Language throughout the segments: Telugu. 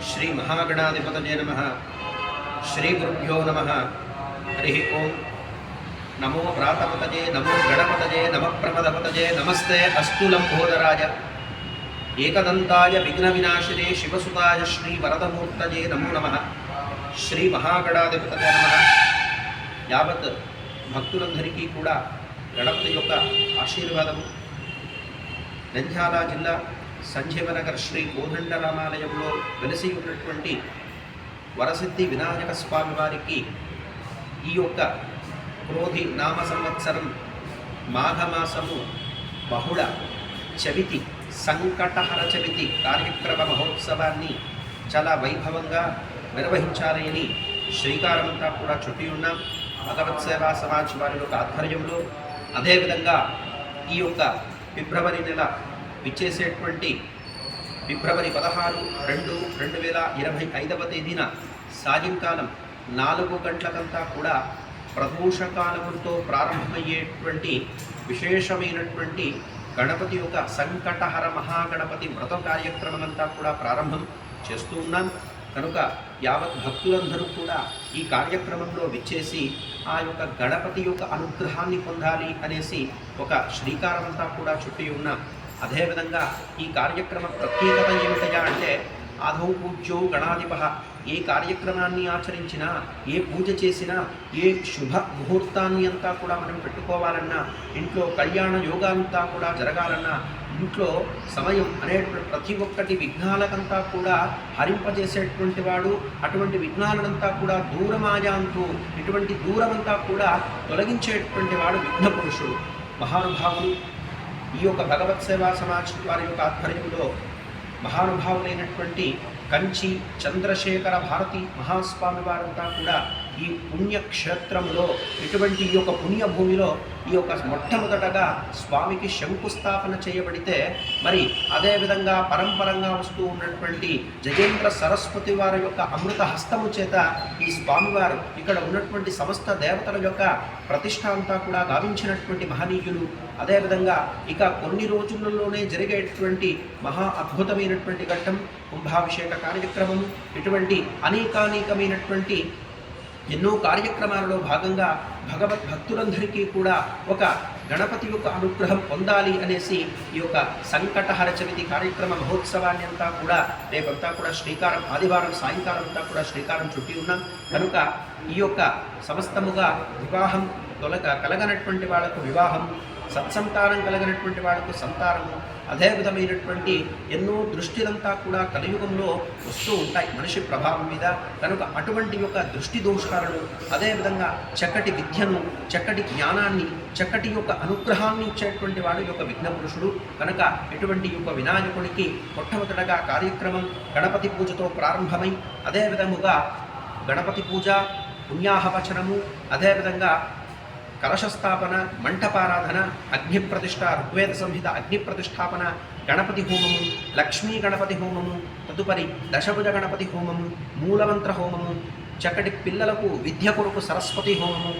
श्री महागणाधिपतये नमः। श्री गुरुभ्यो नमः। हरि ओं। नमो व्रातपतये, नमो गणपतये, नमः प्रमदपतये, नमस्ते अस्तु लंबोदराय एकदंताय विघ्नविनाशिने शिवसुताय श्री वरदमूर्तये नमो नमः। श्री महागणाधिपतये नमः। यावत् భక్తులందరికీ కూడా గణపతి యొక్క ఆశీర్వాదము నంద్యాల జిల్లా సంజీవనగర్ శ్రీ కోదండ రామాలయంలో వెలిసి ఉన్నటువంటి వరసిద్ధి వినాయక స్వామి వారికి ఈ యొక్క క్రోధి నామ సంవత్సరం మాఘమాసము బహుళ చవితి సంకటహర చవితి కార్యక్రమ మహోత్సవాన్ని చాలా వైభవంగా నిర్వహించాలని శ్రీకారమంతా కూడా చుట్టి ఉన్నాం. భగవత్ సేవా సమాజ్ వారి యొక్క ఆధ్వర్యంలో అదేవిధంగా ఈ యొక్క ఫిబ్రవరి నెల విచ్చేసేటువంటి ఫిబ్రవరి 16/2/2025 తేదీన సాయంకాలం 4 గంటలకంతా కూడా ప్రదోషకాలముతో ప్రారంభమయ్యేటువంటి విశేషమైనటువంటి గణపతి యొక్క సంకటహర మహాగణపతి వ్రత కార్యక్రమం అంతా కూడా ప్రారంభం చేస్తూ ఉన్నాం. కనుక యావత్ భక్తులందరూ కూడా ఈ కార్యక్రమంలో విచ్చేసి ఆ యొక్క గణపతి యొక్క అనుగ్రహాన్ని పొందాలి అనేసి ఒక శ్రీకారమంతా కూడా చుట్టి ఉన్నాం. అదేవిధంగా ఈ కార్యక్రమ ప్రత్యేకత ఏమిటయా అంటే ఆదౌ పూజ్యో గణాధిప. ఏ కార్యక్రమాన్ని ఆచరించినా, ఏ పూజ చేసినా, ఏ శుభ ముహూర్తాన్ని అంతా కూడా మనం పెట్టుకోవాలన్నా, ఇంట్లో కళ్యాణ యోగాంతా కూడా జరగాలన్నా, ఇంట్లో సమయం అనేటువంటి ప్రతి ఒక్కటి విఘ్నాలకంతా కూడా హరింపజేసేటువంటి వాడు. అటువంటి విఘ్నాలనంతా కూడా దూరమాయాంతూ ఇటువంటి దూరమంతా కూడా తొలగించేటువంటి వాడు విఘ్న పురుషుడు. మహానుభావులు ఈ యొక్క భగవత్ సేవా సమాజ్ వారి యొక్క ఆధ్వర్యంలో మహానుభావులైనటువంటి కంచి చంద్రశేఖర భారతి మహాస్వామి వారంతా కూడా ఈ పుణ్యక్షేత్రంలో ఇటువంటి ఈ యొక్క పుణ్యభూమిలో ఈ యొక్క మొట్టమొదటగా స్వామికి శంకుస్థాపన చేయబడితే, మరి అదేవిధంగా పరంపరంగా వస్తూ ఉన్నటువంటి జయేంద్ర సరస్వతి వారి యొక్క అమృత హస్తము చేత ఈ స్వామివారు ఇక్కడ ఉన్నటువంటి సమస్త దేవతల యొక్క ప్రతిష్ట అంతా కూడా గావించినటువంటి మహనీయులు. అదేవిధంగా ఇక కొన్ని రోజులలోనే జరిగేటువంటి మహా అద్భుతమైనటువంటి ఘట్టం కుంభాభిషేక కార్యక్రమం. ఇటువంటి అనేకానేకమైనటువంటి ఎన్నో కార్యక్రమాలలో భాగంగా భగవద్ భక్తులందరికీ కూడా ఒక గణపతి యొక్క అనుగ్రహం పొందాలి అనేసి ఈ యొక్క సంకటహర చవితి కార్యక్రమ మహోత్సవాన్ని అంతా కూడా రేపంతా కూడా శ్రీకారం ఆదివారం సాయంకాలం అంతా కూడా శ్రీకారం చుట్టి ఉన్నాం. కనుక ఈ యొక్క సమస్తముగా వివాహం కలగనటువంటి వాళ్ళకు వివాహం, సత్సంతానం కలిగినటువంటి వాళ్ళకు సంతానము, అదే విధమైనటువంటి ఎన్నో దృష్టిలంతా కూడా కలియుగంలో వస్తూ ఉంటాయి మనిషి ప్రభావం మీద. కనుక అటువంటి యొక్క దృష్టి దోషాలను, అదేవిధంగా చక్కటి విద్యను, చక్కటి జ్ఞానాన్ని, చక్కటి యొక్క అనుగ్రహాన్ని ఇచ్చేటువంటి వాడు యొక్క విఘ్న పురుషుడు. కనుక ఇటువంటి యొక్క వినాయకుడికి మొట్టమొదటగా కార్యక్రమం గణపతి పూజతో ప్రారంభమై అదే విధముగా గణపతి పూజ, పుణ్యాహవచనము, అదేవిధంగా కలశస్థాపన, మంటపారాధన, అగ్నిప్రతిష్ఠ, ఋగ్వేద సంహిత అగ్నిప్రతిష్టాపన, గణపతి హోమము, లక్ష్మీ గణపతి హోమము, తదుపరి దశభుజ గణపతి హోమము, మూలమంత్ర హోమము, చక్కటి పిల్లలకు విద్య కొరకు సరస్వతి హోమము,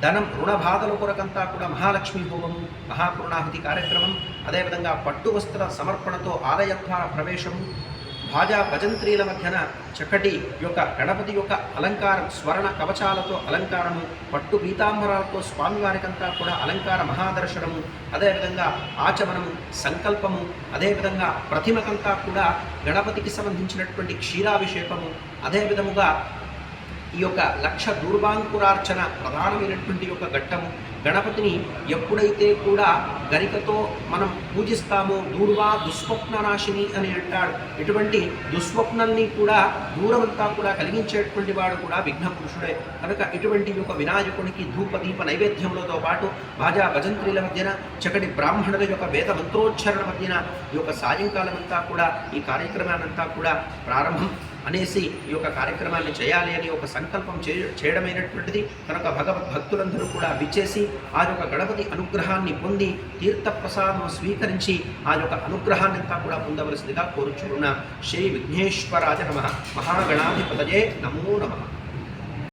ధనం రుణ బాధల కొరకంతా కూడా మహాలక్ష్మి హోమము, మహాపూర్ణాహుతి కార్యక్రమం, అదేవిధంగా పట్టు వస్త్ర సమర్పణతో ఆలయద్వార ప్రవేశము, భాజా భజంత్రీల మధ్యన చక్కటి యొక్క గణపతి యొక్క అలంకారం, స్వర్ణ కవచాలతో అలంకారము, పట్టు పీతాంబరాలతో స్వామివారికంతా కూడా అలంకార మహాదర్శనము, అదేవిధంగా ఆచమనము, సంకల్పము, అదేవిధంగా ప్రతిమకంతా కూడా గణపతికి సంబంధించినటువంటి క్షీరాభిషేకము, అదేవిధముగా ఈ యొక్క లక్ష దూర్వాంకురార్చన ప్రధానమైనటువంటి యొక్క ఘట్టము. గణపతిని ఎప్పుడైతే కూడా గరికతో మనం పూజిస్తామో దూర్వా దుస్వప్న నాశిని అని అంటాడు. ఇటువంటి దుస్వప్నాన్ని కూడా దూరమంతా కూడా కలిగించేటువంటి వాడు కూడా విఘ్న పురుషుడే. కనుక ఇటువంటి యొక్క వినాయకునికి ధూప దీప నైవేద్యములతో పాటు భాజా భజంత్రీల మధ్యన చక్కటి బ్రాహ్మణుల యొక్క వేద మంత్రోచ్చారణ మధ్యన ఈ యొక్క సాయంకాలం అంతా కూడా ఈ కార్యక్రమాన్నంతా కూడా ప్రారంభం అనేసి ఈ యొక్క కార్యక్రమాన్ని చేయాలి అని ఒక సంకల్పం చేయడమైనటువంటిది. కనుక భగవద్భక్తులందరూ కూడా విచ్చేసి ఆ యొక్క గణపతి అనుగ్రహాన్ని పొంది తీర్థప్రసాదం స్వీకరించి ఆ యొక్క అనుగ్రహాన్ని అంతా కూడా పొందవలసిందిగా కోరుచున్నా. శ్రీ విఘ్నేశ్వరాయ నమః. మహాగణాధిపతయే నమో నమః.